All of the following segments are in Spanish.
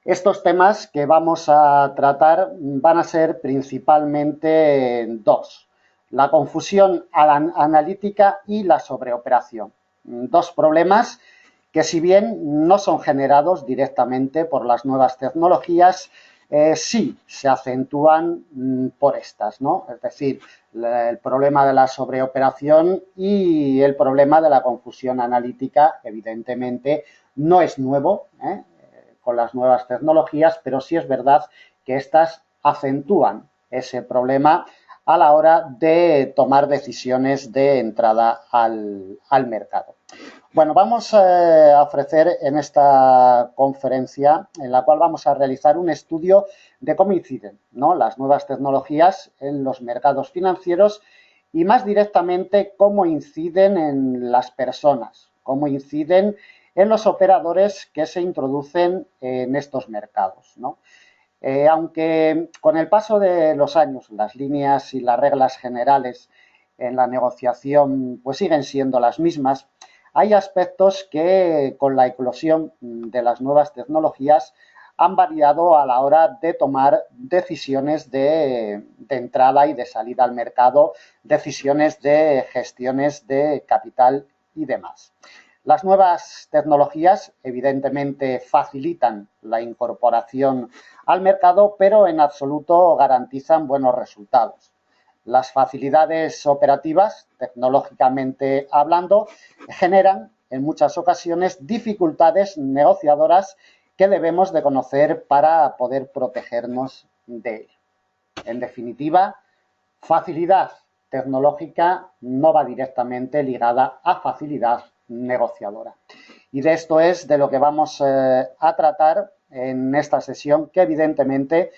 Estos temas que vamos a tratar van a ser principalmente dos: la confusión analítica y la sobreoperación. Dos problemas que, si bien no son generados directamente por las nuevas tecnologías, sí se acentúan por estas, ¿no? Es decir, el problema de la sobreoperación y el problema de la confusión analítica, evidentemente, no es nuevo, con las nuevas tecnologías, pero sí es verdad que estas acentúan ese problema a la hora de tomar decisiones de entrada al mercado. Bueno, vamos a ofrecer en esta conferencia, en la cual vamos a realizar un estudio de cómo inciden, ¿no?, las nuevas tecnologías en los mercados financieros y, más directamente, cómo inciden en las personas, cómo inciden en los operadores que se introducen en estos mercados, ¿no? Aunque con el paso de los años las líneas y las reglas generales en la negociación pues siguen siendo las mismas, hay aspectos que, con la eclosión de las nuevas tecnologías, han variado a la hora de tomar decisiones de entrada y de salida al mercado, decisiones de gestiones de capital y demás. Las nuevas tecnologías, evidentemente, facilitan la incorporación al mercado, pero en absoluto garantizan buenos resultados. Las facilidades operativas, tecnológicamente hablando, generan en muchas ocasiones dificultades negociadoras que debemos de conocer para poder protegernos de ello. En definitiva, facilidad tecnológica no va directamente ligada a facilidad negociadora. Y de esto es de lo que vamos a tratar en esta sesión, que evidentemente,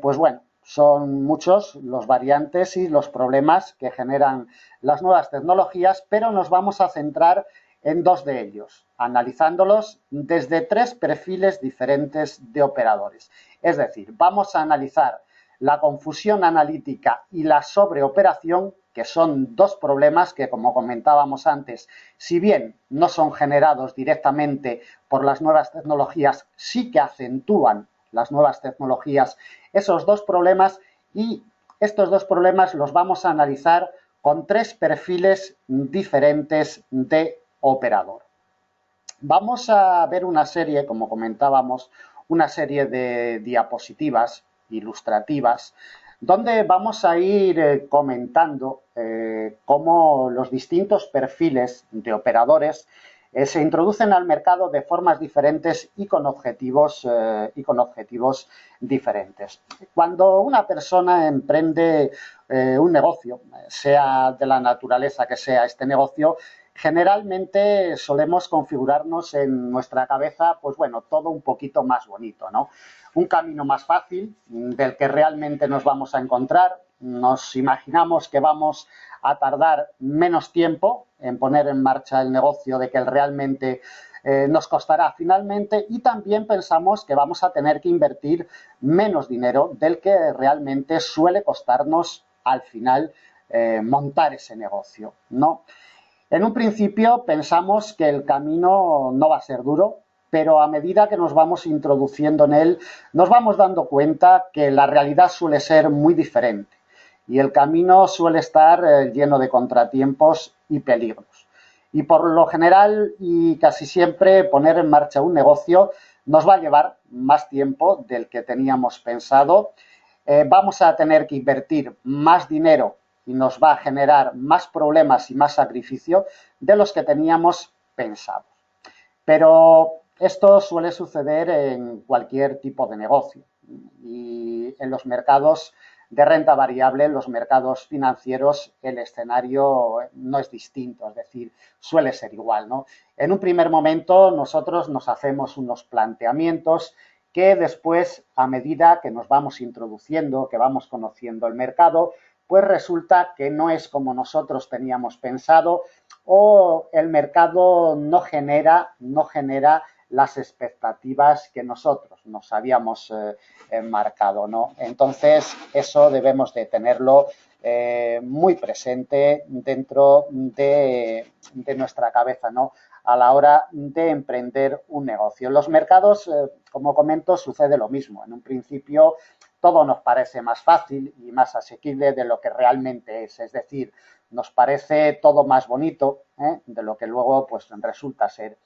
pues bueno, son muchos los variantes y los problemas que generan las nuevas tecnologías, pero nos vamos a centrar en dos de ellos, analizándolos desde tres perfiles diferentes de operadores. Es decir, vamos a analizar la confusión analítica y la sobreoperación, que son dos problemas que, como comentábamos antes, si bien no son generados directamente por las nuevas tecnologías, sí que acentúan las nuevas tecnologías esos dos problemas, y estos dos problemas los vamos a analizar con tres perfiles diferentes de operador. Vamos a ver una serie, como comentábamos, una serie de diapositivas ilustrativas, donde vamos a ir comentando cómo los distintos perfiles de operadores se introducen al mercado de formas diferentes y con objetivos diferentes. Cuando una persona emprende un negocio, sea de la naturaleza que sea este negocio, generalmente solemos configurarnos en nuestra cabeza, pues bueno, todo un poquito más bonito, ¿no? Un camino más fácil del que realmente nos vamos a encontrar. Nos imaginamos que vamos a tardar menos tiempo en poner en marcha el negocio de que él realmente nos costará finalmente, y también pensamos que vamos a tener que invertir menos dinero del que realmente suele costarnos al final montar ese negocio, ¿no? En un principio pensamos que el camino no va a ser duro, pero a medida que nos vamos introduciendo en él, nos vamos dando cuenta que la realidad suele ser muy diferente y el camino suele estar lleno de contratiempos y peligros. Y por lo general y casi siempre, poner en marcha un negocio nos va a llevar más tiempo del que teníamos pensado. Vamos a tener que invertir más dinero y nos va a generar más problemas y más sacrificio de los que teníamos pensados. Pero esto suele suceder en cualquier tipo de negocio, y en los mercados de renta variable, en los mercados financieros, el escenario no es distinto, es decir, suele ser igual, ¿no? En un primer momento nosotros nos hacemos unos planteamientos que después, a medida que nos vamos introduciendo, que vamos conociendo el mercado, pues resulta que no es como nosotros teníamos pensado, o el mercado no genera las expectativas que nosotros nos habíamos marcado, ¿no? Entonces, eso debemos de tenerlo muy presente dentro de nuestra cabeza, ¿no? a la hora de emprender un negocio. En los mercados, como comento, sucede lo mismo. En un principio todo nos parece más fácil y más asequible de lo que realmente es decir, nos parece todo más bonito de lo que luego pues resulta ser.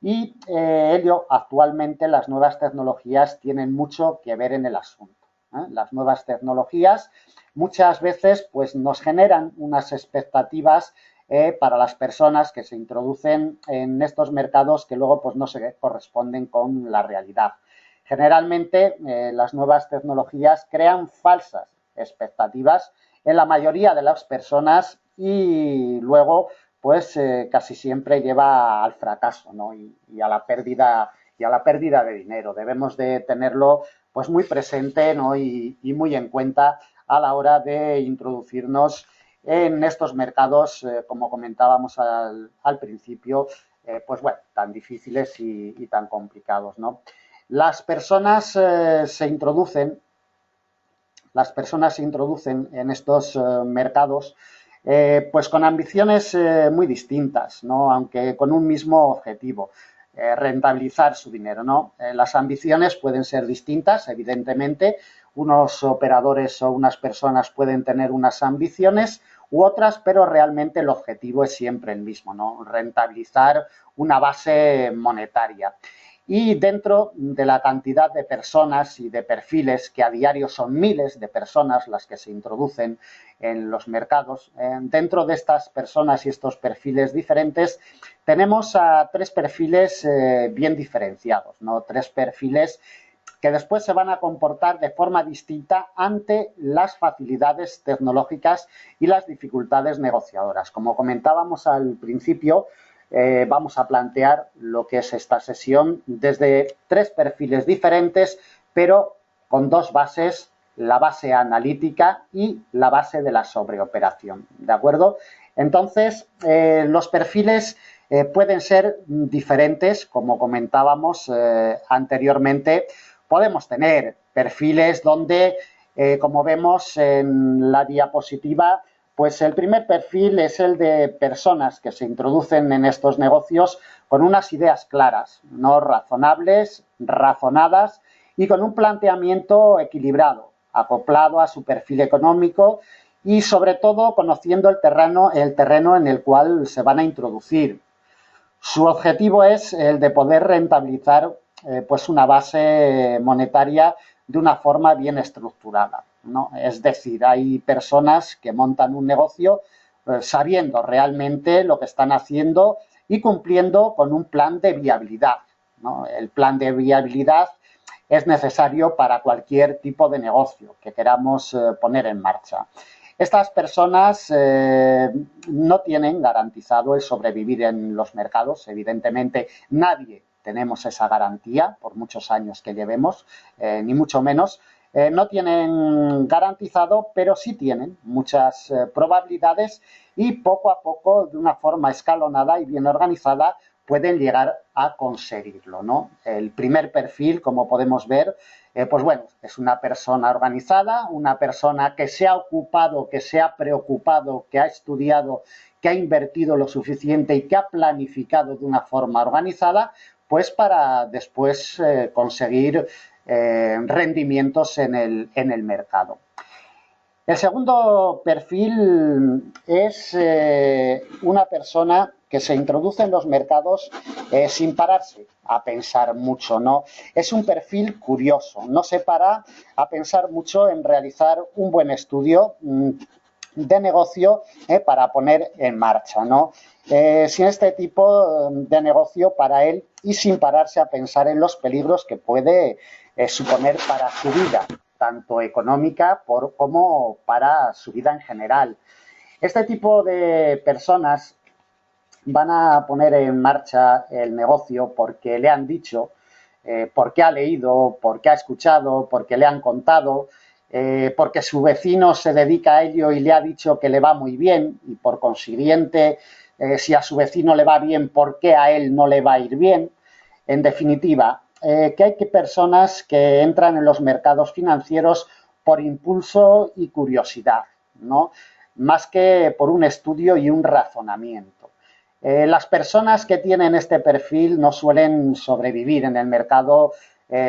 Y ello, actualmente las nuevas tecnologías tienen mucho que ver en el asunto. Las nuevas tecnologías muchas veces pues nos generan unas expectativas para las personas que se introducen en estos mercados que luego pues no se corresponden con la realidad. Generalmente las nuevas tecnologías crean falsas expectativas en la mayoría de las personas y luego pues casi siempre lleva al fracaso, ¿no? y a la pérdida de dinero. Debemos de tenerlo pues muy presente, ¿no? y muy en cuenta a la hora de introducirnos en estos mercados, como comentábamos al principio, pues bueno, tan difíciles y tan complicados, ¿no? Las personas se introducen en estos mercados pues con ambiciones muy distintas, ¿no? Aunque con un mismo objetivo, rentabilizar su dinero, ¿no? Las ambiciones pueden ser distintas, evidentemente. Unos operadores o unas personas pueden tener unas ambiciones u otras, pero realmente el objetivo es siempre el mismo, ¿no? Rentabilizar una base monetaria. Y dentro de la cantidad de personas y de perfiles, que a diario son miles de personas las que se introducen en los mercados, dentro de estas personas y estos perfiles diferentes, tenemos a tres perfiles bien diferenciados, ¿no? Tres perfiles que después se van a comportar de forma distinta ante las facilidades tecnológicas y las dificultades negociadoras. Como comentábamos al principio, vamos a plantear lo que es esta sesión desde tres perfiles diferentes, pero con dos bases, la base analítica y la base de la sobreoperación, ¿de acuerdo? Entonces, los perfiles pueden ser diferentes, como comentábamos anteriormente. Podemos tener perfiles donde, como vemos en la diapositiva, pues el primer perfil es el de personas que se introducen en estos negocios con unas ideas claras, no razonables, razonadas y con un planteamiento equilibrado, acoplado a su perfil económico y sobre todo conociendo el terreno en el cual se van a introducir. Su objetivo es el de poder rentabilizar pues una base monetaria de una forma bien estructurada, ¿no? Es decir, hay personas que montan un negocio sabiendo realmente lo que están haciendo y cumpliendo con un plan de viabilidad, ¿no? El plan de viabilidad es necesario para cualquier tipo de negocio que queramos poner en marcha. Estas personas no tienen garantizado el sobrevivir en los mercados. Evidentemente, nadie tenemos esa garantía por muchos años que llevemos, ni mucho menos. No tienen garantizado, pero sí tienen muchas probabilidades y poco a poco, de una forma escalonada y bien organizada, pueden llegar a conseguirlo, ¿no? El primer perfil, como podemos ver, pues bueno, es una persona organizada, una persona que se ha ocupado, que se ha preocupado, que ha estudiado, que ha invertido lo suficiente y que ha planificado de una forma organizada, pues para después conseguir rendimientos en el mercado. El segundo perfil es una persona que se introduce en los mercados sin pararse a pensar mucho, ¿no? Es un perfil curioso, no se para a pensar mucho en realizar un buen estudio de negocio para poner en marcha, ¿no? Sin este tipo de negocio para él y sin pararse a pensar en los peligros que puede suponer para su vida, tanto económica como para su vida en general. Este tipo de personas van a poner en marcha el negocio porque le han dicho, porque ha leído, porque ha escuchado, porque le han contado, porque su vecino se dedica a ello y le ha dicho que le va muy bien y por consiguiente, si a su vecino le va bien, ¿por qué a él no le va a ir bien? En definitiva, que hay personas que entran en los mercados financieros por impulso y curiosidad, ¿no? Más que por un estudio y un razonamiento. Las personas que tienen este perfil no suelen sobrevivir en el mercado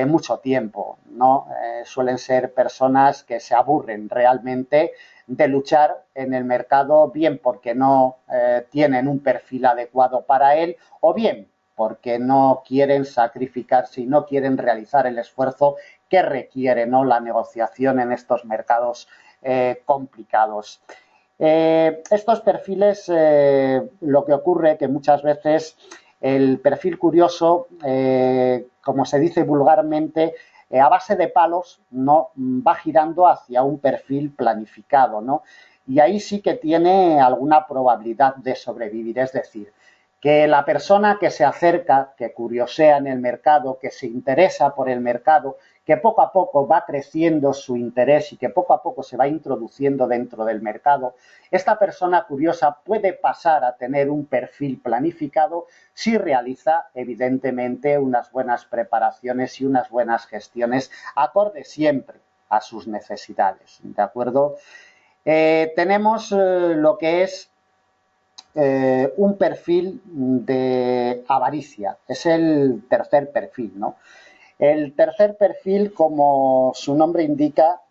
mucho tiempo, ¿no? Suelen ser personas que se aburren realmente de luchar en el mercado, bien porque no tienen un perfil adecuado para él, o bien porque no quieren sacrificarse y no quieren realizar el esfuerzo que requiere, ¿no?, la negociación en estos mercados complicados. Estos perfiles, lo que ocurre que muchas veces el perfil curioso, como se dice vulgarmente, a base de palos, no va girando hacia un perfil planificado, ¿no? Y ahí sí que tiene alguna probabilidad de sobrevivir. Es decir, que la persona que se acerca, que curiosea en el mercado, que se interesa por el mercado, que poco a poco va creciendo su interés y que poco a poco se va introduciendo dentro del mercado, esta persona curiosa puede pasar a tener un perfil planificado si realiza, evidentemente, unas buenas preparaciones y unas buenas gestiones acorde siempre a sus necesidades, ¿de acuerdo? Tenemos lo que es un perfil de avaricia, es el tercer perfil, ¿no? El tercer perfil, como su nombre indica,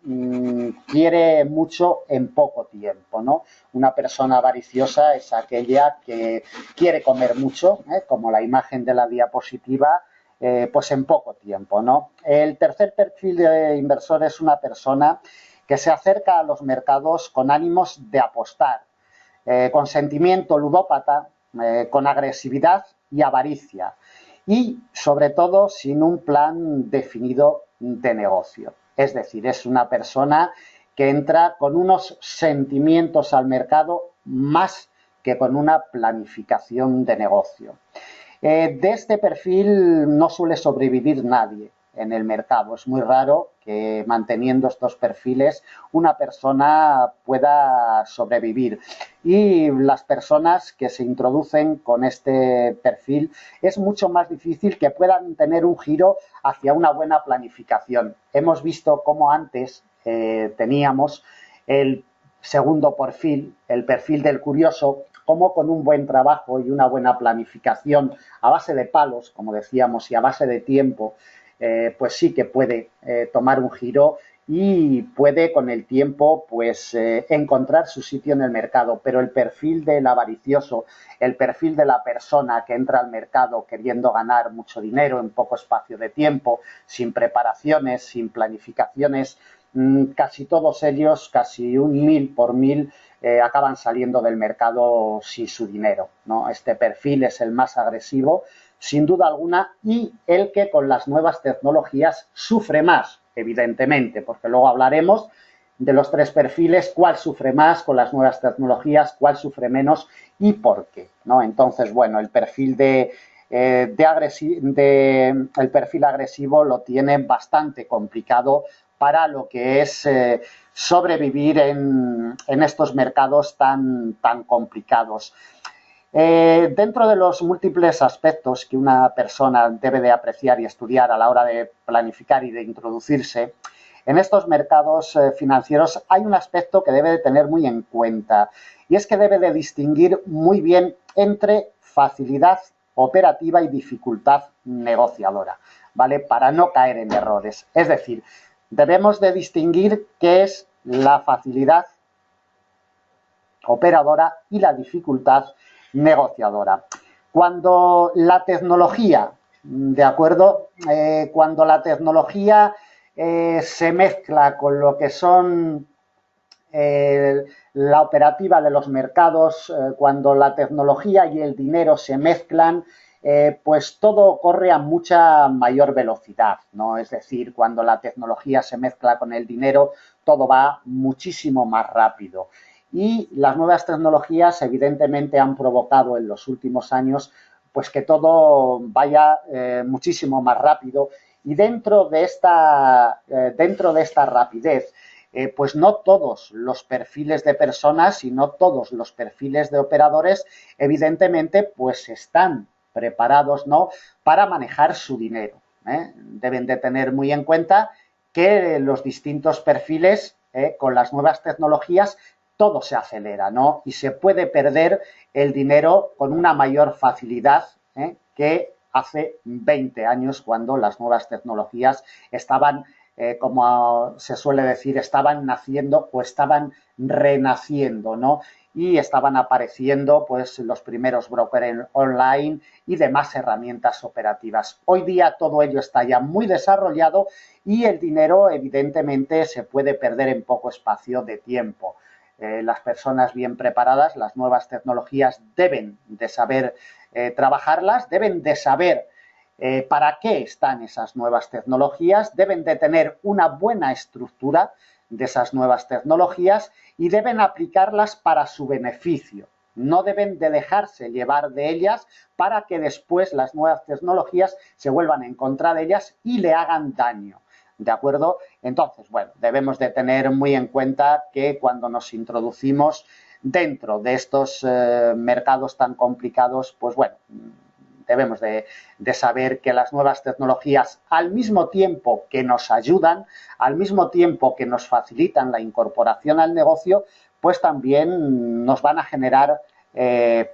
quiere mucho en poco tiempo, ¿no? Una persona avariciosa es aquella que quiere comer mucho, como la imagen de la diapositiva, pues en poco tiempo, ¿no? El tercer perfil de inversor es una persona que se acerca a los mercados con ánimos de apostar, con sentimiento ludópata, con agresividad y avaricia, y sobre todo sin un plan definido de negocio. Es decir, es una persona que entra con unos sentimientos al mercado más que con una planificación de negocio. De este perfil no suele sobrevivir nadie en el mercado. Es muy raro que manteniendo estos perfiles una persona pueda sobrevivir. Y las personas que se introducen con este perfil es mucho más difícil que puedan tener un giro hacia una buena planificación. Hemos visto cómo antes teníamos el segundo perfil, el perfil del curioso, como con un buen trabajo y una buena planificación a base de palos, como decíamos, y a base de tiempo, pues sí que puede tomar un giro y puede con el tiempo pues encontrar su sitio en el mercado. Pero el perfil del avaricioso, el perfil de la persona que entra al mercado queriendo ganar mucho dinero en poco espacio de tiempo, sin preparaciones, sin planificaciones, casi todos ellos, casi un 1000 por 1000, acaban saliendo del mercado sin su dinero, ¿no? Este perfil es el más agresivo, sin duda alguna, y el que con las nuevas tecnologías sufre más, evidentemente, porque luego hablaremos de los tres perfiles, cuál sufre más con las nuevas tecnologías, cuál sufre menos y por qué, ¿no? Entonces, bueno, el perfil el perfil agresivo lo tiene bastante complicado para lo que es sobrevivir en estos mercados tan complicados. Dentro de los múltiples aspectos que una persona debe de apreciar y estudiar a la hora de planificar y de introducirse, en estos mercados financieros hay un aspecto que debe de tener muy en cuenta, y es que debe de distinguir muy bien entre facilidad operativa y dificultad negociadora, ¿vale? Para no caer en errores. Es decir, debemos de distinguir qué es la facilidad operadora y la dificultad negociadora. Cuando la tecnología, ¿de acuerdo? Cuando la tecnología se mezcla con lo que son la operativa de los mercados, cuando la tecnología y el dinero se mezclan, pues todo corre a mucha mayor velocidad, ¿no? Es decir, cuando la tecnología se mezcla con el dinero, todo va muchísimo más rápido. Y las nuevas tecnologías evidentemente han provocado en los últimos años pues que todo vaya muchísimo más rápido, y dentro de esta rapidez, pues no todos los perfiles de personas y no todos los perfiles de operadores evidentemente pues están preparados, ¿no?, para manejar su dinero. Deben de tener muy en cuenta que los distintos perfiles con las nuevas tecnologías todo se acelera, ¿no? Y se puede perder el dinero con una mayor facilidad, que hace 20 años, cuando las nuevas tecnologías estaban, como se suele decir, estaban naciendo o estaban renaciendo, ¿no? Y estaban apareciendo pues los primeros brokers online y demás herramientas operativas. Hoy día todo ello está ya muy desarrollado y el dinero evidentemente se puede perder en poco espacio de tiempo. Las personas bien preparadas, las nuevas tecnologías deben de saber trabajarlas, deben de saber para qué están esas nuevas tecnologías, deben de tener una buena estructura de esas nuevas tecnologías y deben aplicarlas para su beneficio. No deben de dejarse llevar de ellas para que después las nuevas tecnologías se vuelvan en contra de ellas y le hagan daño. ¿De acuerdo? Entonces, bueno, debemos de tener muy en cuenta que cuando nos introducimos dentro de estos mercados tan complicados, pues bueno, debemos de saber que las nuevas tecnologías, al mismo tiempo que nos ayudan, al mismo tiempo que nos facilitan la incorporación al negocio, pues también nos van a generar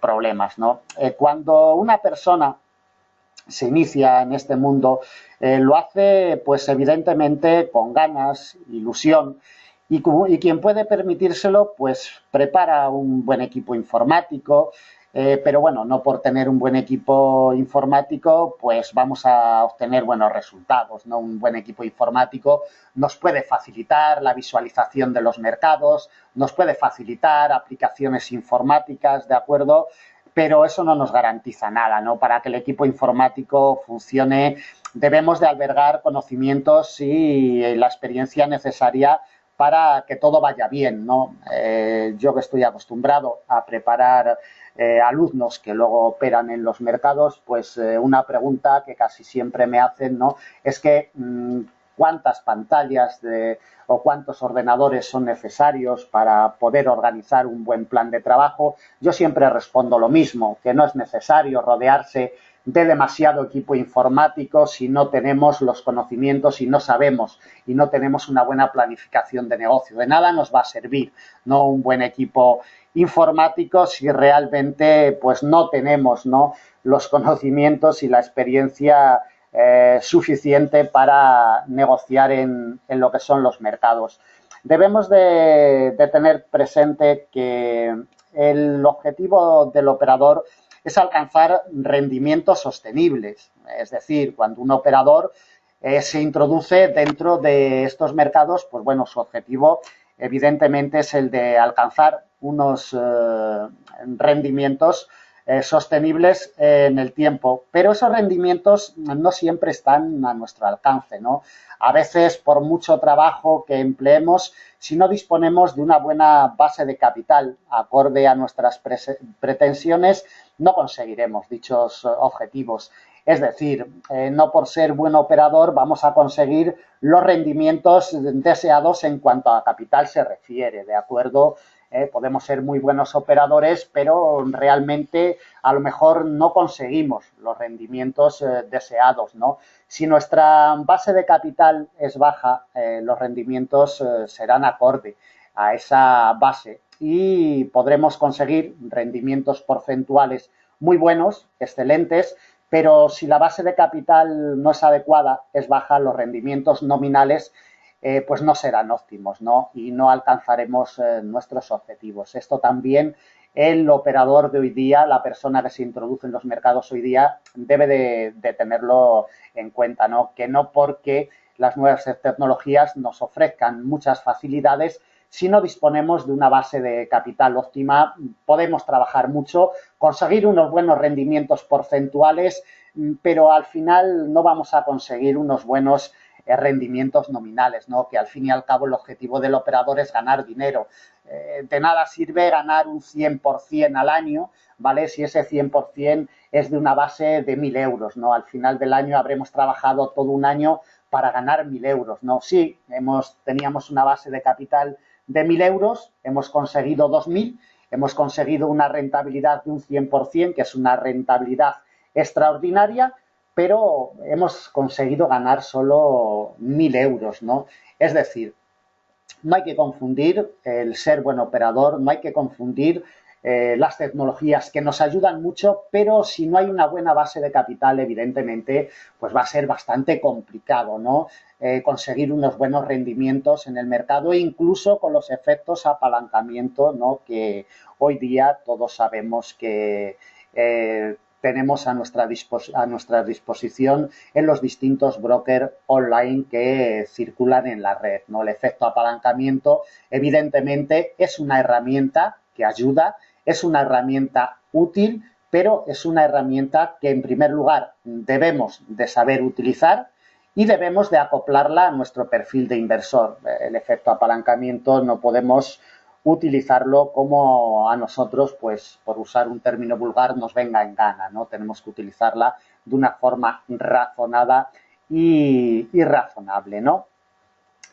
problemas, ¿no? Cuando una persona se inicia en este mundo, lo hace pues evidentemente con ganas, ilusión, y quien puede permitírselo pues prepara un buen equipo informático, pero bueno, no por tener un buen equipo informático pues vamos a obtener buenos resultados, ¿no? Un buen equipo informático nos puede facilitar la visualización de los mercados, nos puede facilitar aplicaciones informáticas, ¿de acuerdo? Pero eso no nos garantiza nada, ¿no? Para que el equipo informático funcione debemos de albergar conocimientos y la experiencia necesaria para que todo vaya bien, ¿no? Yo que estoy acostumbrado a preparar alumnos que luego operan en los mercados, pues una pregunta que casi siempre me hacen, ¿no? Es que cuántas pantallas o cuántos ordenadores son necesarios para poder organizar un buen plan de trabajo. Yo siempre respondo lo mismo, que no es necesario rodearse de demasiado equipo informático si no tenemos los conocimientos y no sabemos y no tenemos una buena planificación de negocio. De nada nos va a servir, ¿no?, un buen equipo informático si realmente pues no tenemos, ¿no?, los conocimientos y la experiencia suficiente para negociar en lo que son los mercados. Debemos de tener presente que el objetivo del operador es alcanzar rendimientos sostenibles. Es decir, cuando un operador se introduce dentro de estos mercados, pues bueno, su objetivo evidentemente es el de alcanzar unos rendimientos sostenibles en el tiempo, pero esos rendimientos no siempre están a nuestro alcance, ¿no? A veces, por mucho trabajo que empleemos, si no disponemos de una buena base de capital acorde a nuestras pretensiones, no conseguiremos dichos objetivos. Es decir, no por ser buen operador vamos a conseguir los rendimientos deseados en cuanto a capital se refiere, ¿de acuerdo? Podemos ser muy buenos operadores, pero realmente a lo mejor no conseguimos los rendimientos deseados, ¿no? Si nuestra base de capital es baja, los rendimientos serán acorde a esa base y podremos conseguir rendimientos porcentuales muy buenos, excelentes, pero si la base de capital no es adecuada, es baja, los rendimientos nominales pues no serán óptimos, ¿no? Y no alcanzaremos nuestros objetivos. Esto también el operador de hoy día, la persona que se introduce en los mercados hoy día, debe de tenerlo en cuenta, ¿no? Que no porque las nuevas tecnologías nos ofrezcan muchas facilidades, si no disponemos de una base de capital óptima, podemos trabajar mucho, conseguir unos buenos rendimientos porcentuales, pero al final no vamos a conseguir unos buenos rendimientos nominales, ¿no? Que al fin y al cabo el objetivo del operador es ganar dinero. De nada sirve ganar un 100% al año, ¿vale? Si ese 100% es de una base de 1.000 euros, ¿no? Al final del año habremos trabajado todo un año para ganar 1.000 euros, ¿no? Sí, teníamos una base de capital de 1.000 euros, hemos conseguido 2.000, hemos conseguido una rentabilidad de un 100%, que es una rentabilidad extraordinaria, pero hemos conseguido ganar solo 1.000 euros, ¿no? Es decir, No hay que confundir el ser buen operador, no hay que confundir las tecnologías que nos ayudan mucho, pero si no hay una buena base de capital, evidentemente, pues va a ser bastante complicado, ¿no? Conseguir unos buenos rendimientos en el mercado e incluso con los efectos apalancamiento, ¿no? Que hoy día todos sabemos que tenemos a nuestra disposición en los distintos brokers online que circulan en la red, ¿no? El efecto apalancamiento, evidentemente, es una herramienta que ayuda, es una herramienta útil, pero es una herramienta que, en primer lugar, debemos de saber utilizar y debemos de acoplarla a nuestro perfil de inversor. El efecto apalancamiento no podemos utilizarlo como a nosotros, pues por usar un término vulgar, nos venga en gana, ¿no? Tenemos que utilizarla de una forma razonada y razonable, ¿no?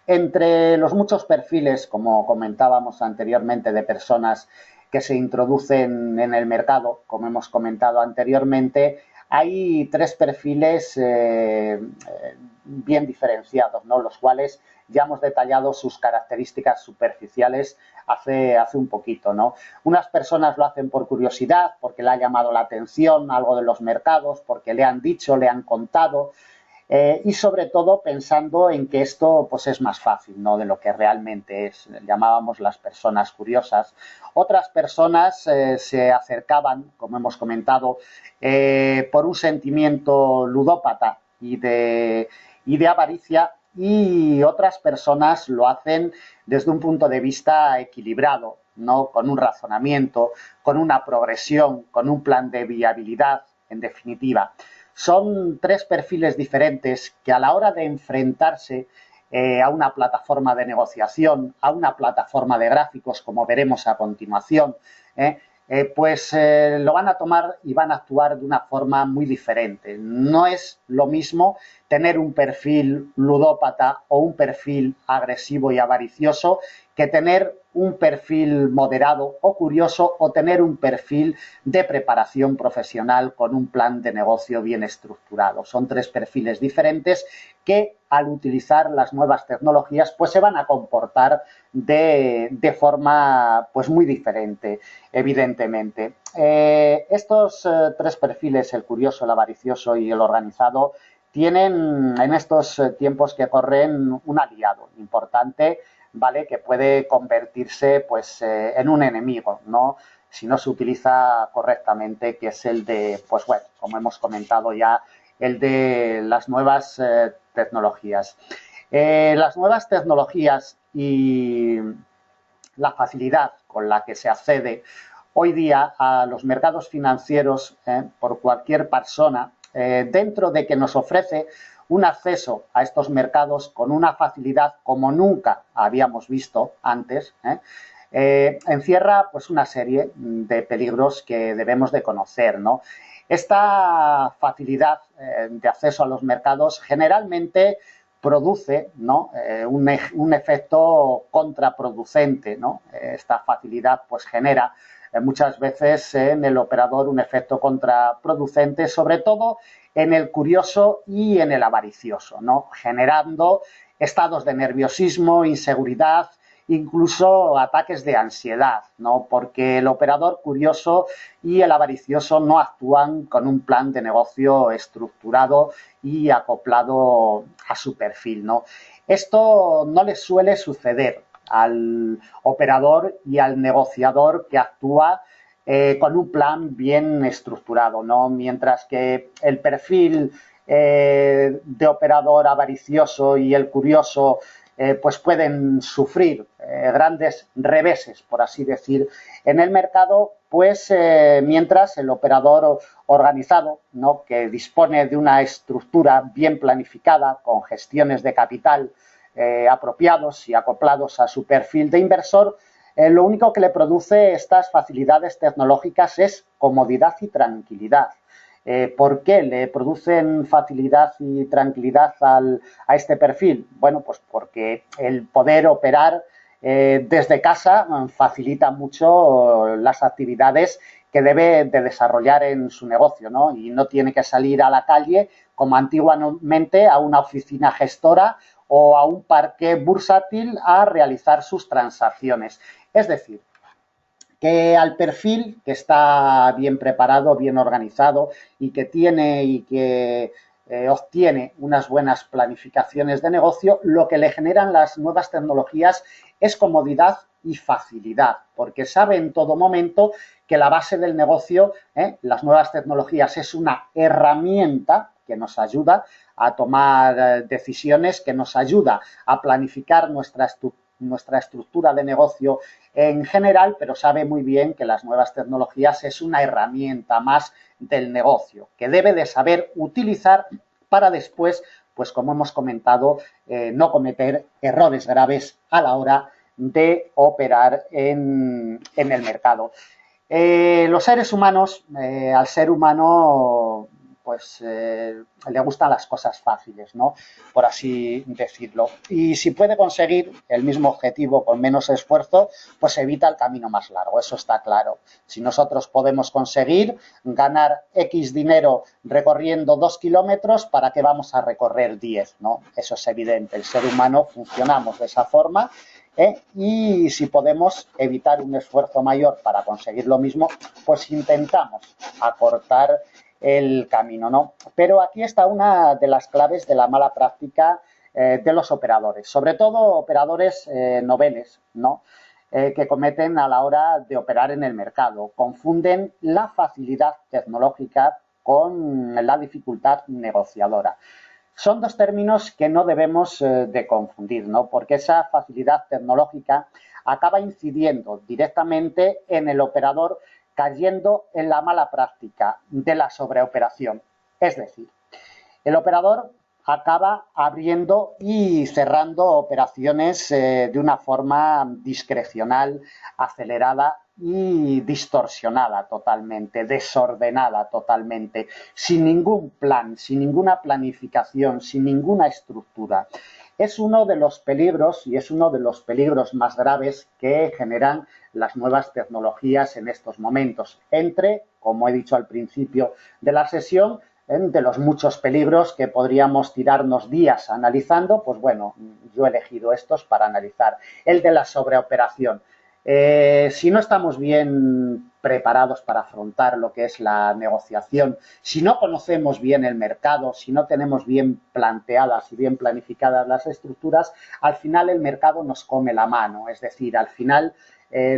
Entre los muchos perfiles, como comentábamos anteriormente, de personas que se introducen en el mercado, como hemos comentado anteriormente, hay tres perfiles bien diferenciados, ¿no? Los cuales ya hemos detallado sus características superficiales hace un poquito, ¿no? Unas personas lo hacen por curiosidad, porque le ha llamado la atención algo de los mercados, porque le han dicho, le han contado, y sobre todo pensando en que esto pues es más fácil, ¿no? De lo que realmente es. Llamábamos las personas curiosas. Otras personas se acercaban, como hemos comentado, por un sentimiento ludópata y de avaricia, y otras personas lo hacen desde un punto de vista equilibrado, ¿no? Con un razonamiento, con una progresión, con un plan de viabilidad, en definitiva. Son tres perfiles diferentes que a la hora de enfrentarse a una plataforma de negociación, a una plataforma de gráficos, como veremos a continuación, pues lo van a tomar y van a actuar de una forma muy diferente. No es lo mismo tener un perfil ludópata o un perfil agresivo y avaricioso que tener un perfil moderado o curioso o tener un perfil de preparación profesional con un plan de negocio bien estructurado. Son tres perfiles diferentes que al utilizar las nuevas tecnologías pues se van a comportar de forma pues muy diferente, evidentemente. Estos tres perfiles, el curioso, el avaricioso y el organizado, tienen en estos tiempos que corren un aliado importante, ¿vale? Que puede convertirse pues en un enemigo, ¿no? Si no se utiliza correctamente, que es el de, pues bueno, como hemos comentado ya, el de las nuevas tecnologías. Las nuevas tecnologías y la facilidad con la que se accede hoy día a los mercados financieros por cualquier persona, dentro de que nos ofrece un acceso a estos mercados con una facilidad como nunca habíamos visto antes, encierra pues una serie de peligros que debemos de conocer, ¿no? Esta facilidad de acceso a los mercados generalmente produce, ¿no? un efecto contraproducente, ¿no? Esta facilidad pues genera muchas veces en el operador un efecto contraproducente, sobre todo en el curioso y en el avaricioso, ¿no? Generando estados de nerviosismo, inseguridad, incluso ataques de ansiedad, ¿no? Porque el operador curioso y el avaricioso no actúan con un plan de negocio estructurado y acoplado a su perfil, ¿no? Esto no le suele suceder al operador y al negociador que actúa con un plan bien estructurado, ¿no? Mientras que el perfil de operador avaricioso y el curioso pues pueden sufrir grandes reveses, por así decir, en el mercado, pues mientras el operador organizado, ¿no? Que dispone de una estructura bien planificada, con gestiones de capital apropiados y acoplados a su perfil de inversor, lo único que le produce estas facilidades tecnológicas es comodidad y tranquilidad. ¿Por qué le producen facilidad y tranquilidad a este perfil? Bueno, pues porque el poder operar desde casa facilita mucho las actividades que debe de desarrollar en su negocio, ¿no? Y no tiene que salir a la calle como antiguamente, a una oficina gestora o a un parque bursátil a realizar sus transacciones. Es decir, que al perfil que está bien preparado, bien organizado y que tiene y que obtiene unas buenas planificaciones de negocio, lo que le generan las nuevas tecnologías es comodidad y facilidad, porque sabe en todo momento que la base del negocio, las nuevas tecnologías, es una herramienta que nos ayuda a tomar decisiones, que nos ayuda a planificar nuestra estructura de negocio en general, pero sabe muy bien que las nuevas tecnologías es una herramienta más del negocio, que debe de saber utilizar para después, pues como hemos comentado, no cometer errores graves a la hora de operar en el mercado. Los seres humanos, al ser humano, pues le gustan las cosas fáciles, ¿no? Por así decirlo. Y si puede conseguir el mismo objetivo con menos esfuerzo, pues evita el camino más largo, eso está claro. Si nosotros podemos conseguir ganar X dinero recorriendo 2 kilómetros, ¿para qué vamos a recorrer 10? ¿No? Eso es evidente. El ser humano funcionamos de esa forma. Y si podemos evitar un esfuerzo mayor para conseguir lo mismo, pues intentamos acortar el camino, ¿no? Pero aquí está una de las claves de la mala práctica de los operadores, sobre todo operadores noveles, ¿no? Que cometen a la hora de operar en el mercado. Confunden la facilidad tecnológica con la dificultad negociadora. Son dos términos que no debemos de confundir, ¿no? Porque esa facilidad tecnológica acaba incidiendo directamente en el operador, cayendo en la mala práctica de la sobreoperación. Es decir, el operador acaba abriendo y cerrando operaciones de una forma discrecional, acelerada y distorsionada totalmente, desordenada totalmente, sin ningún plan, sin ninguna planificación, sin ninguna estructura. Es uno de los peligros y es uno de los peligros más graves que generan las nuevas tecnologías en estos momentos. Entre, como he dicho al principio de la sesión, de los muchos peligros que podríamos tirarnos días analizando, pues bueno, yo he elegido estos para analizar. El de la sobreoperación. Si no estamos bien preparados para afrontar lo que es la negociación, si no conocemos bien el mercado, si no tenemos bien planteadas y bien planificadas las estructuras, al final el mercado nos come la mano, es decir, al final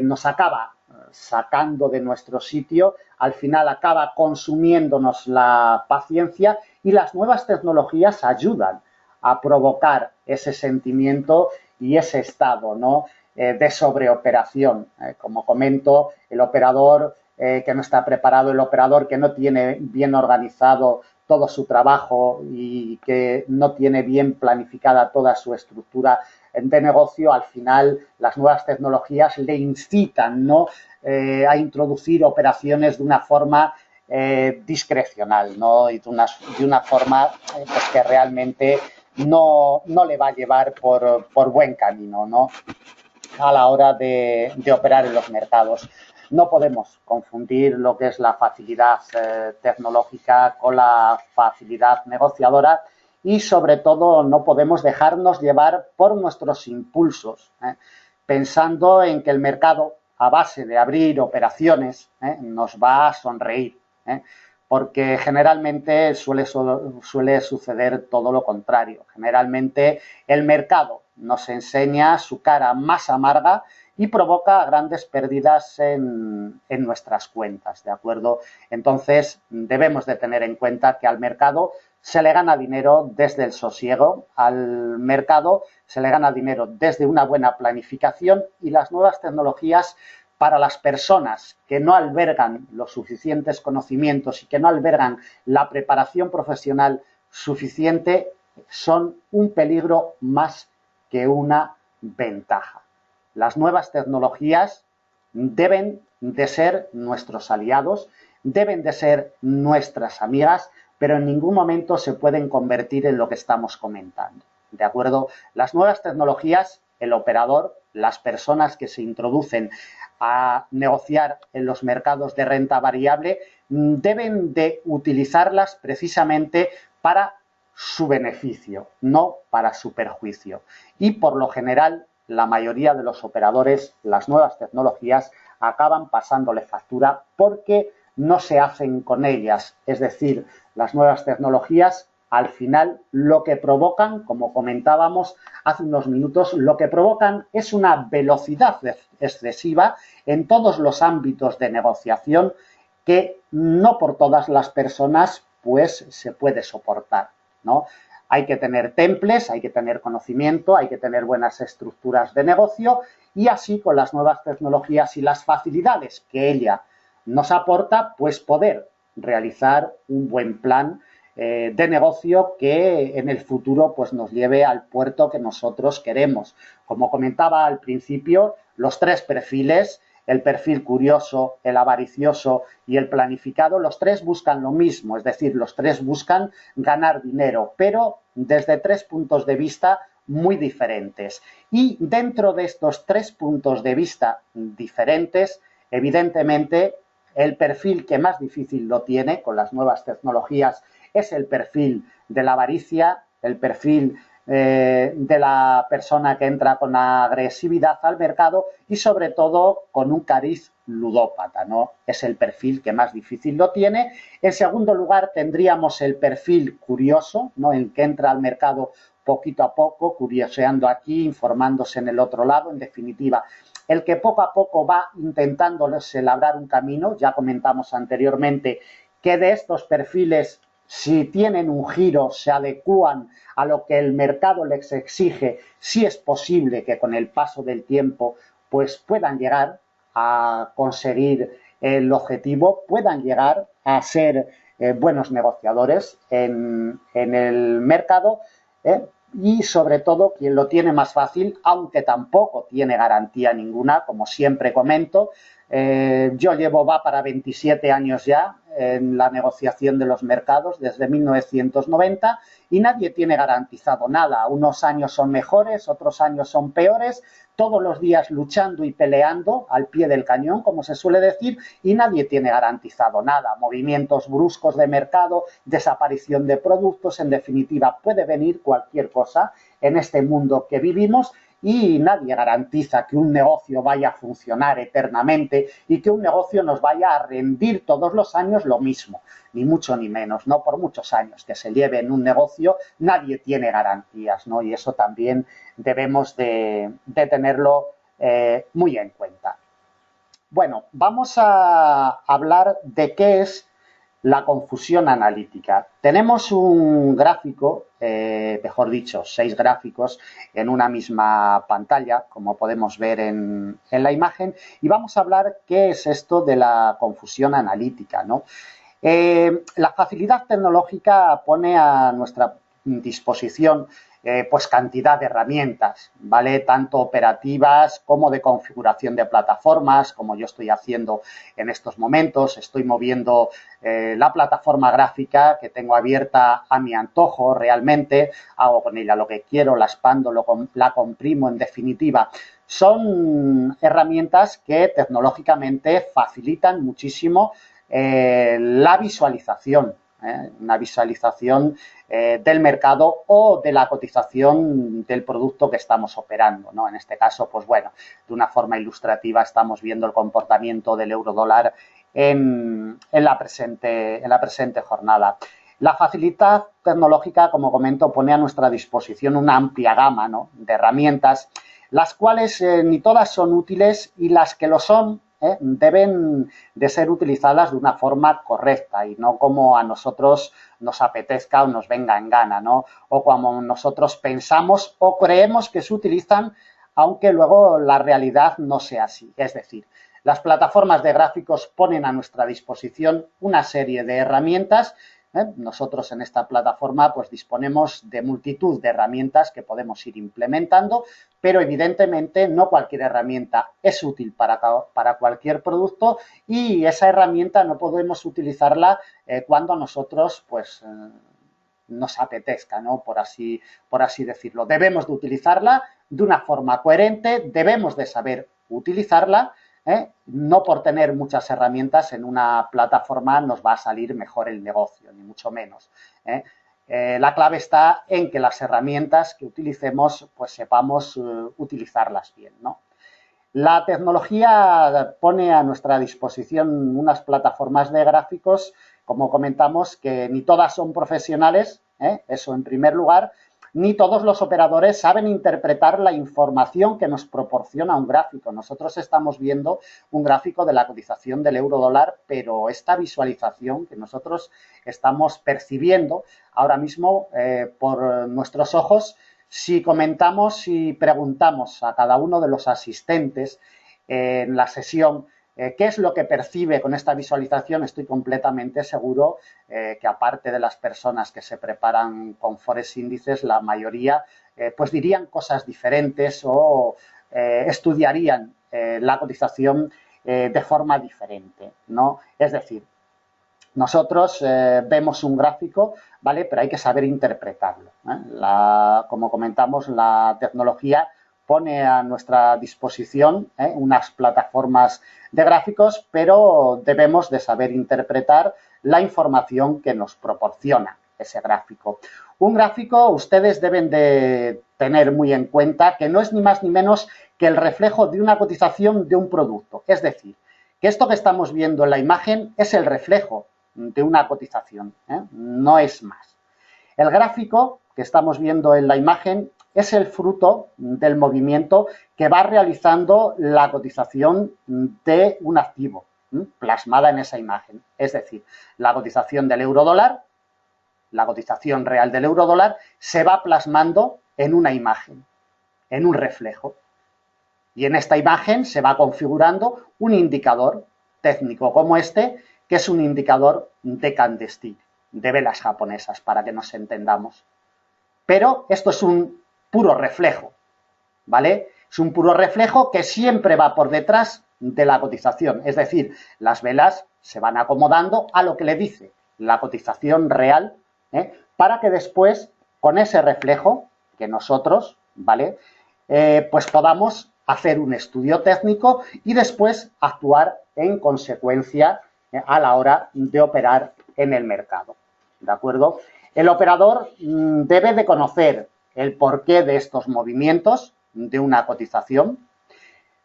nos acaba sacando de nuestro sitio, al final acaba consumiéndonos la paciencia y las nuevas tecnologías ayudan a provocar ese sentimiento y ese estado, ¿no? De sobreoperación. Como comento, el operador que no está preparado, el operador que no tiene bien organizado todo su trabajo y que no tiene bien planificada toda su estructura de negocio, al final las nuevas tecnologías le incitan, ¿no? A introducir operaciones de una forma discrecional, ¿no? Y de una forma pues que realmente no le va a llevar por buen camino, ¿no? A la hora de operar en los mercados. No podemos confundir lo que es la facilidad tecnológica con la facilidad negociadora y sobre todo no podemos dejarnos llevar por nuestros impulsos, pensando en que el mercado, a base de abrir operaciones, nos va a sonreír, porque generalmente suele suceder todo lo contrario. Generalmente el mercado nos enseña su cara más amarga y provoca grandes pérdidas en nuestras cuentas, ¿de acuerdo? Entonces, debemos de tener en cuenta que al mercado se le gana dinero desde el sosiego, al mercado se le gana dinero desde una buena planificación y las nuevas tecnologías para las personas que no albergan los suficientes conocimientos y que no albergan la preparación profesional suficiente son un peligro más que una ventaja. Las nuevas tecnologías deben de ser nuestros aliados, deben de ser nuestras amigas, pero en ningún momento se pueden convertir en lo que estamos comentando. ¿De acuerdo? Las nuevas tecnologías, el operador, las personas que se introducen a negociar en los mercados de renta variable, deben de utilizarlas precisamente para su beneficio, no para su perjuicio. Y por lo general, la mayoría de los operadores, las nuevas tecnologías, acaban pasándole factura porque no se hacen con ellas. Es decir, las nuevas tecnologías al final lo que provocan, como comentábamos hace unos minutos, lo que provocan es una velocidad excesiva en todos los ámbitos de negociación que no por todas las personas pues se puede soportar, ¿no? Hay que tener temples, hay que tener conocimiento, hay que tener buenas estructuras de negocio y así con las nuevas tecnologías y las facilidades que ella nos aporta, pues poder realizar un buen plan de negocio que en el futuro pues nos lleve al puerto que nosotros queremos. Como comentaba al principio, los tres perfiles, el perfil curioso, el avaricioso y el planificado, los tres buscan lo mismo, es decir, los tres buscan ganar dinero, pero desde tres puntos de vista muy diferentes. Y dentro de estos tres puntos de vista diferentes, evidentemente, el perfil que más difícil lo tiene con las nuevas tecnologías es el perfil de la avaricia, el perfil de la persona que entra con agresividad al mercado y sobre todo con un cariz ludópata, ¿no? Es el perfil que más difícil lo tiene. En segundo lugar tendríamos el perfil curioso, ¿no? El que entra al mercado poquito a poco, curioseando aquí, informándose en el otro lado, en definitiva, el que poco a poco va intentando labrar un camino. Ya comentamos anteriormente que de estos perfiles, si tienen un giro, se adecúan a lo que el mercado les exige, sí es posible que con el paso del tiempo pues puedan llegar a conseguir el objetivo, puedan llegar a ser buenos negociadores en el mercado, y sobre todo quien lo tiene más fácil, aunque tampoco tiene garantía ninguna, como siempre comento. Yo va para 27 años ya en la negociación de los mercados desde 1990 y nadie tiene garantizado nada. Unos años son mejores, otros años son peores, todos los días luchando y peleando al pie del cañón, como se suele decir, y nadie tiene garantizado nada. Movimientos bruscos de mercado, desaparición de productos, en definitiva, puede venir cualquier cosa en este mundo que vivimos y nadie garantiza que un negocio vaya a funcionar eternamente y que un negocio nos vaya a rendir todos los años lo mismo, ni mucho ni menos, no por muchos años que se lleve en un negocio, nadie tiene garantías, ¿no? Y eso también debemos de tenerlo muy en cuenta. Bueno, vamos a hablar de qué es la confusión analítica. Tenemos un gráfico, mejor dicho, 6 gráficos en una misma pantalla, como podemos ver en la imagen, y vamos a hablar qué es esto de la confusión analítica, ¿no? La facilidad tecnológica pone a nuestra disposición pues cantidad de herramientas, ¿vale? Tanto operativas como de configuración de plataformas, como yo estoy haciendo en estos momentos. Estoy moviendo la plataforma gráfica que tengo abierta a mi antojo realmente, hago con ella lo que quiero, la expando, la comprimo, en definitiva. Son herramientas que tecnológicamente facilitan muchísimo la visualización, una visualización del mercado o de la cotización del producto que estamos operando, ¿no? En este caso, pues bueno, de una forma ilustrativa estamos viendo el comportamiento del euro dólar en la presente jornada. La facilidad tecnológica, como comento, pone a nuestra disposición una amplia gama, ¿no?, de herramientas, las cuales ni todas son útiles y las que lo son deben de ser utilizadas de una forma correcta y no como a nosotros nos apetezca o nos venga en gana, ¿no? O como nosotros pensamos o creemos que se utilizan, aunque luego la realidad no sea así. Es decir, las plataformas de gráficos ponen a nuestra disposición una serie de herramientas. Nosotros en esta plataforma pues disponemos de multitud de herramientas que podemos ir implementando, pero evidentemente no cualquier herramienta es útil para cualquier producto y esa herramienta no podemos utilizarla cuando a nosotros pues nos apetezca, ¿no? Por así decirlo. Debemos de utilizarla de una forma coherente, debemos de saber utilizarla. No por tener muchas herramientas en una plataforma nos va a salir mejor el negocio, ni mucho menos. La clave está en que las herramientas que utilicemos, pues sepamos utilizarlas bien, ¿no? La tecnología pone a nuestra disposición unas plataformas de gráficos, como comentamos, que ni todas son profesionales, eso en primer lugar, ni todos los operadores saben interpretar la información que nos proporciona un gráfico. Nosotros estamos viendo un gráfico de la cotización del euro dólar, pero esta visualización que nosotros estamos percibiendo ahora mismo por nuestros ojos, si comentamos y preguntamos a cada uno de los asistentes en la sesión qué es lo que percibe con esta visualización, estoy completamente seguro que aparte de las personas que se preparan con Forex índices, la mayoría pues dirían cosas diferentes o estudiarían la cotización de forma diferente, ¿no? Es decir, nosotros vemos un gráfico, ¿vale? Pero hay que saber interpretarlo, como comentamos, la tecnología pone a nuestra disposición unas plataformas de gráficos, pero debemos de saber interpretar la información que nos proporciona ese gráfico. Un gráfico, ustedes deben de tener muy en cuenta que no es ni más ni menos que el reflejo de una cotización de un producto. Es decir, que esto que estamos viendo en la imagen es el reflejo de una cotización, no es más. El gráfico que estamos viendo en la imagen es el fruto del movimiento que va realizando la cotización de un activo plasmada en esa imagen. Es decir, la cotización del euro dólar, la cotización real del euro dólar, se va plasmando en una imagen, en un reflejo. Y en esta imagen se va configurando un indicador técnico como este, que es un indicador de candlestick, de velas japonesas, para que nos entendamos. Pero esto es un puro reflejo, ¿vale? Es un puro reflejo que siempre va por detrás de la cotización. Es decir, las velas se van acomodando a lo que le dice la cotización real, para que después, con ese reflejo, que nosotros, ¿vale? Pues podamos hacer un estudio técnico y después actuar en consecuencia a la hora de operar en el mercado, ¿de acuerdo? El operador debe de conocer el porqué de estos movimientos de una cotización,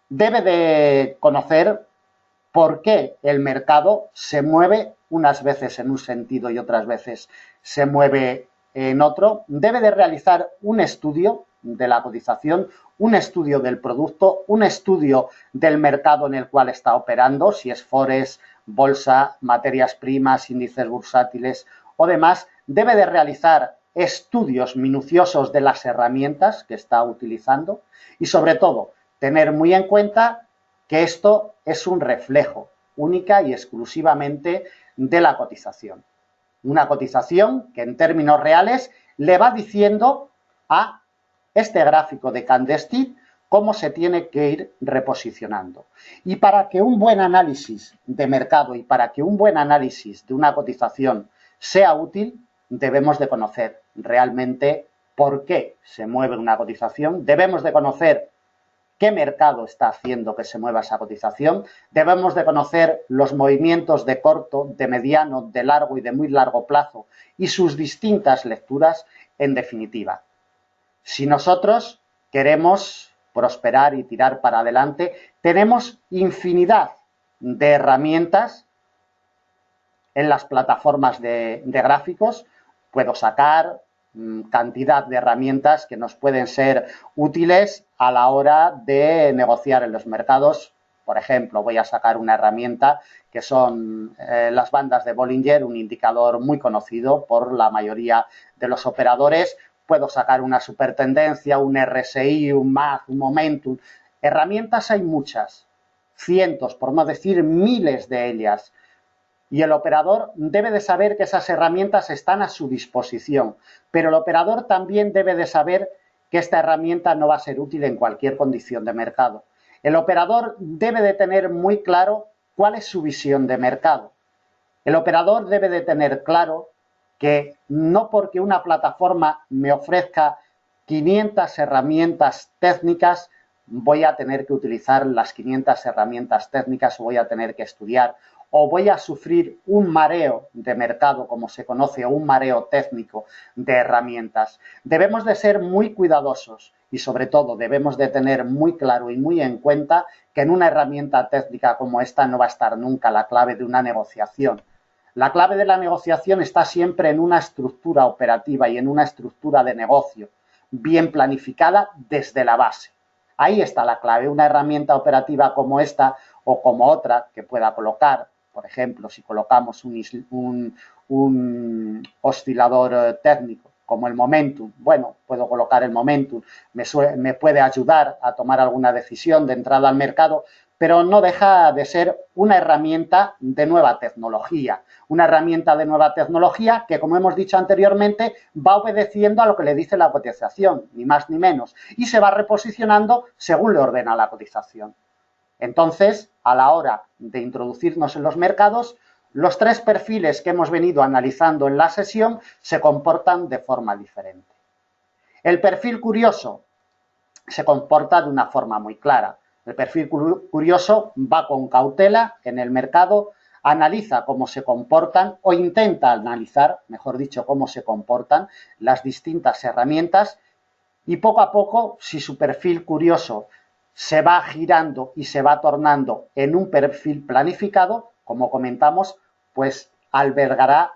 debe de conocer por qué el mercado se mueve unas veces en un sentido y otras veces se mueve en otro, debe de realizar un estudio de la cotización, un estudio del producto, un estudio del mercado en el cual está operando, si es Forex, bolsa, materias primas, índices bursátiles o demás, debe de realizar estudios minuciosos de las herramientas que está utilizando y, sobre todo, tener muy en cuenta que esto es un reflejo única y exclusivamente de la cotización. Una cotización que en términos reales le va diciendo a este gráfico de candlestick cómo se tiene que ir reposicionando. Y para que un buen análisis de mercado y para que un buen análisis de una cotización sea útil, debemos de conocer realmente por qué se mueve una cotización, debemos de conocer qué mercado está haciendo que se mueva esa cotización, debemos de conocer los movimientos de corto, de mediano, de largo y de muy largo plazo y sus distintas lecturas en definitiva. Si nosotros queremos prosperar y tirar para adelante, tenemos infinidad de herramientas en las plataformas de gráficos. Puedo sacar cantidad de herramientas que nos pueden ser útiles a la hora de negociar en los mercados. Por ejemplo, voy a sacar una herramienta que son las bandas de Bollinger, un indicador muy conocido por la mayoría de los operadores. Puedo sacar una supertendencia, un RSI, un MAG, un Momentum. Herramientas hay muchas, cientos, por no decir miles de ellas. Y el operador debe de saber que esas herramientas están a su disposición, pero el operador también debe de saber que esta herramienta no va a ser útil en cualquier condición de mercado. El operador debe de tener muy claro cuál es su visión de mercado. El operador debe de tener claro que no porque una plataforma me ofrezca 500 herramientas técnicas voy a tener que utilizar las 500 herramientas técnicas o voy a tener que estudiar o voy a sufrir un mareo de mercado, como se conoce, o un mareo técnico de herramientas. Debemos de ser muy cuidadosos y sobre todo debemos de tener muy claro y muy en cuenta que en una herramienta técnica como esta no va a estar nunca la clave de una negociación. La clave de la negociación está siempre en una estructura operativa y en una estructura de negocio bien planificada desde la base. Ahí está la clave. Una herramienta operativa como esta o como otra que pueda colocar, por ejemplo, si colocamos un oscilador técnico como el momentum, bueno, puedo colocar el momentum, me puede ayudar a tomar alguna decisión de entrada al mercado, pero no deja de ser una herramienta de nueva tecnología. Una herramienta de nueva tecnología que, como hemos dicho anteriormente, va obedeciendo a lo que le dice la cotización, ni más ni menos, y se va reposicionando según le ordena la cotización. Entonces, a la hora de introducirnos en los mercados, los tres perfiles que hemos venido analizando en la sesión se comportan de forma diferente. El perfil curioso se comporta de una forma muy clara. El perfil curioso va con cautela en el mercado, analiza cómo se comportan o intenta analizar, mejor dicho, cómo se comportan las distintas herramientas y poco a poco, si su perfil curioso se va girando y se va tornando en un perfil planificado, como comentamos, pues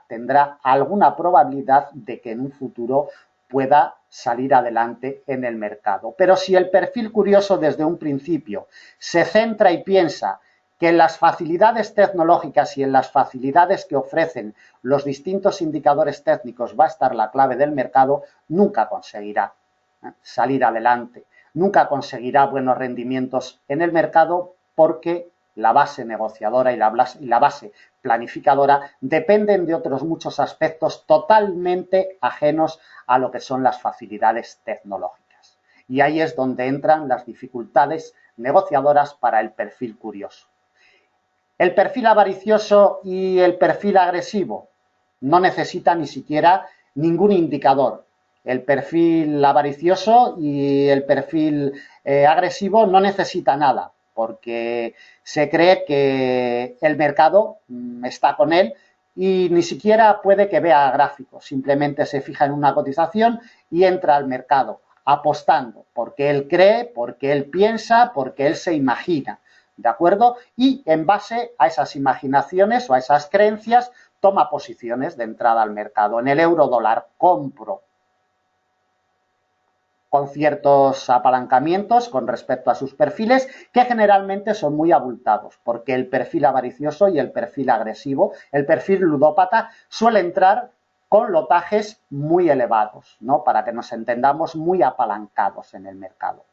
tendrá alguna probabilidad de que en un futuro pueda salir adelante en el mercado. Pero si el perfil curioso desde un principio se centra y piensa que en las facilidades tecnológicas y en las facilidades que ofrecen los distintos indicadores técnicos va a estar la clave del mercado, nunca conseguirá salir adelante. Nunca conseguirá buenos rendimientos en el mercado porque la base negociadora y la base planificadora dependen de otros muchos aspectos totalmente ajenos a lo que son las facilidades tecnológicas. Y ahí es donde entran las dificultades negociadoras para el perfil curioso. El perfil avaricioso y el perfil agresivo no necesitan ni siquiera ningún indicador. El perfil avaricioso y el perfil agresivo no necesita nada, porque se cree que el mercado está con él y ni siquiera puede que vea gráficos, simplemente se fija en una cotización y entra al mercado apostando, porque él cree, porque él piensa, porque él se imagina, ¿de acuerdo? Y en base a esas imaginaciones o a esas creencias toma posiciones de entrada al mercado. En el euro dólar compro con ciertos apalancamientos con respecto a sus perfiles, que generalmente son muy abultados, porque el perfil avaricioso y el perfil agresivo, el perfil ludópata, suele entrar con lotajes muy elevados, ¿no? Para que nos entendamos, muy apalancados en el mercado.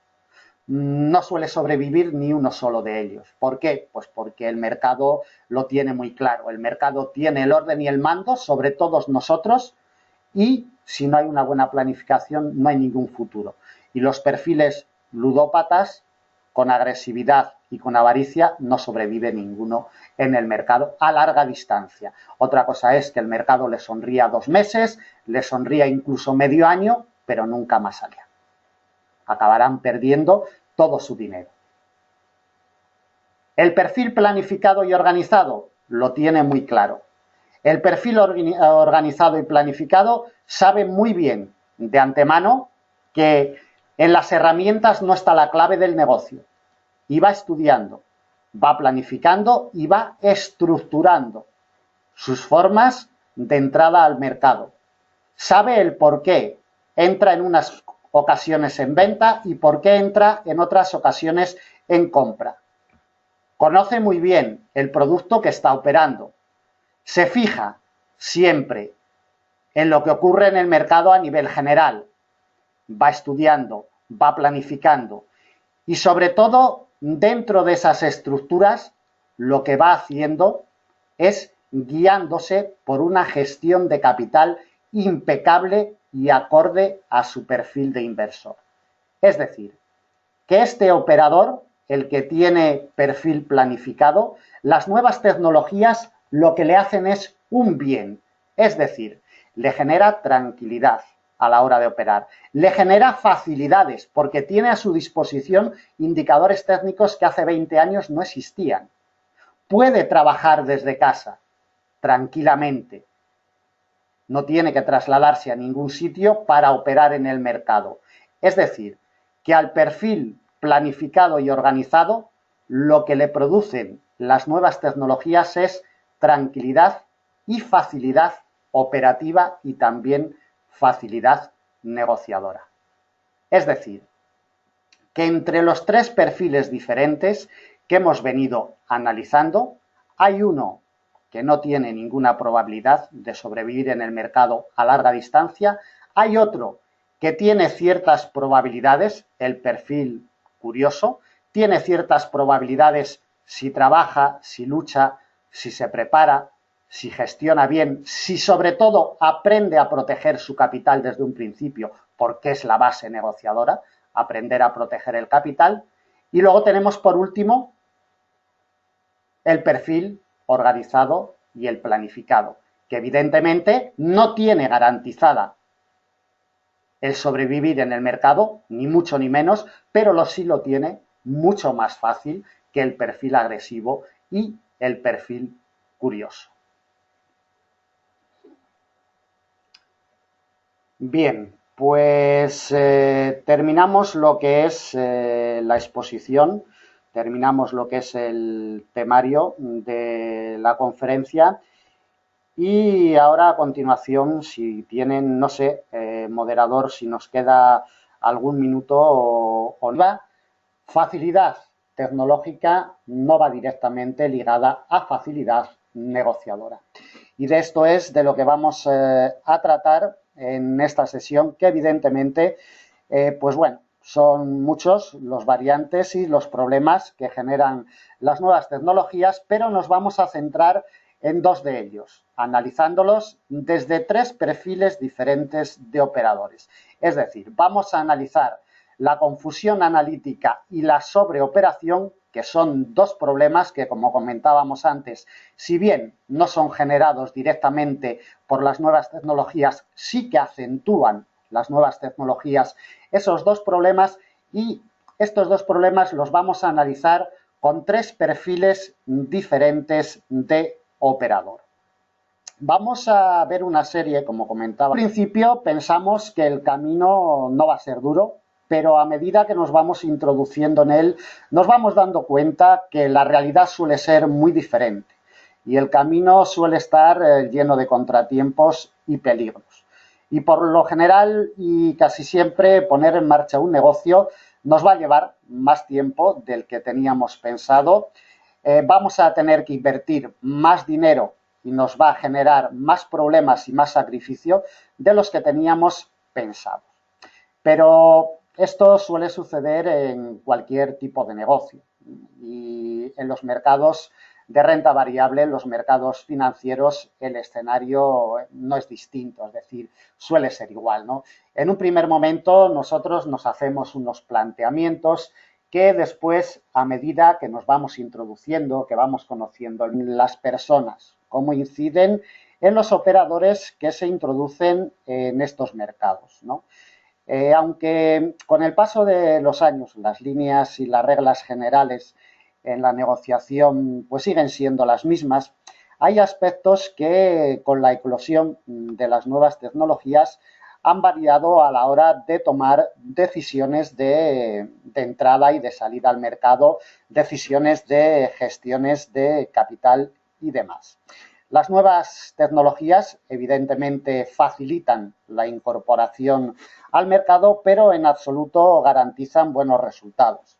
No suele sobrevivir ni uno solo de ellos. ¿Por qué? Pues porque el mercado lo tiene muy claro. El mercado tiene el orden y el mando sobre todos nosotros y si no hay una buena planificación no hay ningún futuro. Y los perfiles ludópatas con agresividad y con avaricia no sobrevive ninguno en el mercado a larga distancia. Otra cosa es que el mercado le sonría 2 meses, le sonría incluso medio año, pero nunca más allá. Acabarán perdiendo todo su dinero. El perfil planificado y organizado lo tiene muy claro. El perfil organizado y planificado sabe muy bien de antemano que en las herramientas no está la clave del negocio. Y va estudiando, va planificando y va estructurando sus formas de entrada al mercado. Sabe el por qué entra en unas ocasiones en venta y por qué entra en otras ocasiones en compra. Conoce muy bien el producto que está operando. Se fija siempre en lo que ocurre en el mercado a nivel general. Va estudiando, va planificando y sobre todo dentro de esas estructuras lo que va haciendo es guiándose por una gestión de capital impecable y acorde a su perfil de inversor. Es decir, que este operador, el que tiene perfil planificado, las nuevas tecnologías lo que le hacen es un bien, es decir, le genera tranquilidad a la hora de operar, le genera facilidades porque tiene a su disposición indicadores técnicos que hace 20 años no existían. puede trabajar desde casa tranquilamente. No tiene que trasladarse a ningún sitio para operar en el mercado. Es decir, que al perfil planificado y organizado, lo que le producen las nuevas tecnologías es tranquilidad y facilidad operativa y también facilidad negociadora. Es decir, que entre los tres perfiles diferentes que hemos venido analizando, hay uno que no tiene ninguna probabilidad de sobrevivir en el mercado a larga distancia, hay otro que tiene ciertas probabilidades, el perfil curioso, tiene ciertas probabilidades si trabaja, si lucha, si se prepara, si gestiona bien, si sobre todo aprende a proteger su capital desde un principio, porque es la base negociadora, aprender a proteger el capital. Y luego tenemos por último el perfil organizado y el planificado, que evidentemente no tiene garantizada el sobrevivir en el mercado, ni mucho ni menos, pero sí lo tiene mucho más fácil que el perfil agresivo y el perfil curioso. Bien, pues terminamos lo que es la exposición, terminamos lo que es el temario de la conferencia y ahora a continuación, si tienen, no sé, moderador, si nos queda algún minuto o no. Facilidad tecnológica no va directamente ligada a facilidad negociadora. Y de esto es de lo que vamos a tratar en esta sesión, que evidentemente, pues bueno, son muchos los variantes y los problemas que generan las nuevas tecnologías, pero nos vamos a centrar en dos de ellos, analizándolos desde tres perfiles diferentes de operadores. Es decir, vamos a analizar la confusión analítica y la sobreoperación, que son dos problemas que, como comentábamos antes, si bien no son generados directamente por las nuevas tecnologías, sí que acentúan las nuevas tecnologías esos dos problemas, y estos dos problemas los vamos a analizar con tres perfiles diferentes de operador. Vamos a ver una serie, como comentaba. Al principio pensamos que el camino no va a ser duro, pero a medida que nos vamos introduciendo en él, nos vamos dando cuenta que la realidad suele ser muy diferente y el camino suele estar lleno de contratiempos y peligros. Y por lo general y casi siempre poner en marcha un negocio nos va a llevar más tiempo del que teníamos pensado. Vamos a tener que invertir más dinero y nos va a generar más problemas y más sacrificio de los que teníamos pensado. Pero esto suele suceder en cualquier tipo de negocio y en los mercados de renta variable, en los mercados financieros, el escenario no es distinto, es decir, suele ser igual, ¿no? En un primer momento nosotros nos hacemos unos planteamientos que después, a medida que nos vamos introduciendo, que vamos conociendo las personas, cómo inciden en los operadores que se introducen en estos mercados, ¿no? Aunque con el paso de los años las líneas y las reglas generales en la negociación pues siguen siendo las mismas, hay aspectos que con la eclosión de las nuevas tecnologías han variado a la hora de tomar decisiones de entrada y de salida al mercado, decisiones de gestiones de capital y demás. Las nuevas tecnologías evidentemente facilitan la incorporación al mercado, pero en absoluto garantizan buenos resultados.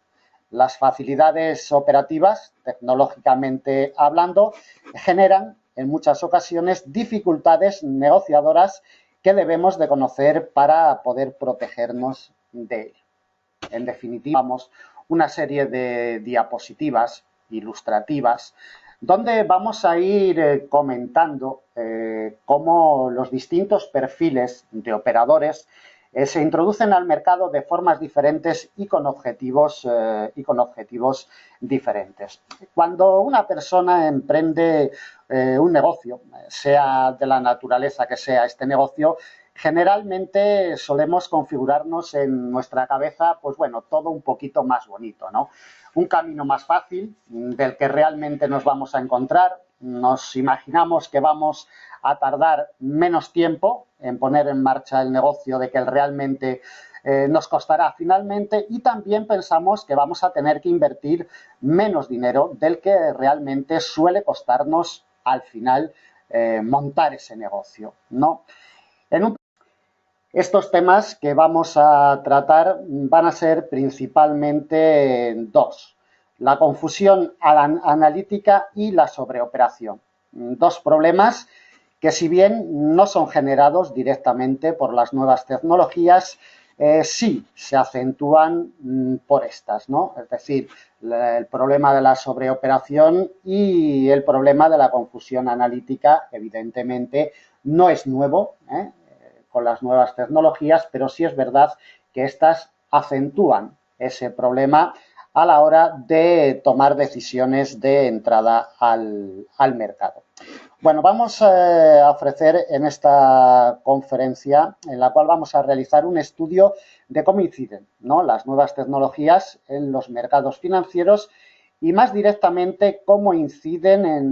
Las facilidades operativas, tecnológicamente hablando, generan en muchas ocasiones dificultades negociadoras que debemos de conocer para poder protegernos de ello. En definitiva, vamos una serie de diapositivas ilustrativas donde vamos a ir comentando cómo los distintos perfiles de operadores se introducen al mercado de formas diferentes y con objetivos diferentes. Cuando una persona emprende un negocio, sea de la naturaleza que sea este negocio, generalmente solemos configurarnos en nuestra cabeza, pues bueno, todo un poquito más bonito, ¿no? Un camino más fácil del que realmente nos vamos a encontrar. Nos imaginamos que vamos a tardar menos tiempo en poner en marcha el negocio de que realmente nos costará finalmente, y también pensamos que vamos a tener que invertir menos dinero del que realmente suele costarnos al final montar ese negocio, ¿no? Estos temas que vamos a tratar van a ser principalmente dos: la confusión analítica y la sobreoperación. Dos problemas que, si bien no son generados directamente por las nuevas tecnologías, sí se acentúan por estas, ¿no? Es decir, el problema de la sobreoperación y el problema de la confusión analítica, evidentemente, no es nuevo, con las nuevas tecnologías, pero sí es verdad que estas acentúan ese problema a la hora de tomar decisiones de entrada al mercado. Bueno, vamos a ofrecer en esta conferencia, en la cual vamos a realizar un estudio de cómo inciden, ¿no?, las nuevas tecnologías en los mercados financieros, y más directamente cómo inciden en